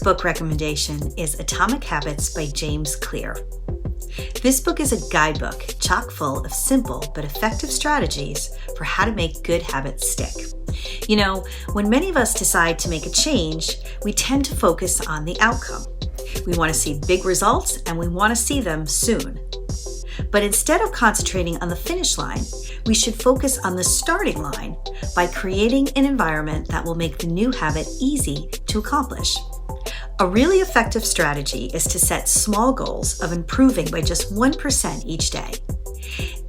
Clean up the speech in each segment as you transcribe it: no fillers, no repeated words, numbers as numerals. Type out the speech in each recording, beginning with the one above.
book recommendation is Atomic Habits by James Clear. This book is a guidebook chock full of simple but effective strategies for how to make good habits stick. You know, when many of us decide to make a change, we tend to focus on the outcome. We want to see big results and we want to see them soon. But instead of concentrating on the finish line, we should focus on the starting line by creating an environment that will make the new habit easy to accomplish. A really effective strategy is to set small goals of improving by just 1% each day.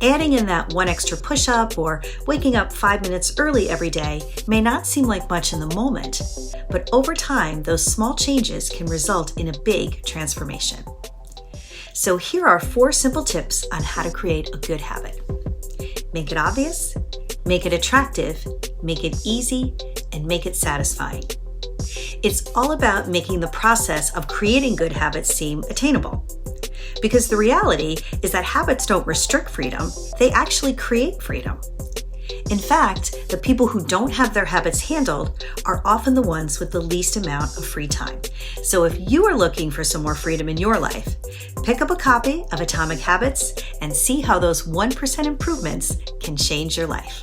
Adding in that one extra push-up or waking up 5 minutes early every day may not seem like much in the moment, but over time, those small changes can result in a big transformation. So here are 4 simple tips on how to create a good habit. Make it obvious, make it attractive, make it easy, and make it satisfying. It's all about making the process of creating good habits seem attainable. Because the reality is that habits don't restrict freedom, they actually create freedom. In fact, the people who don't have their habits handled are often the ones with the least amount of free time. So if you are looking for some more freedom in your life, pick up a copy of Atomic Habits and see how those 1% improvements can change your life.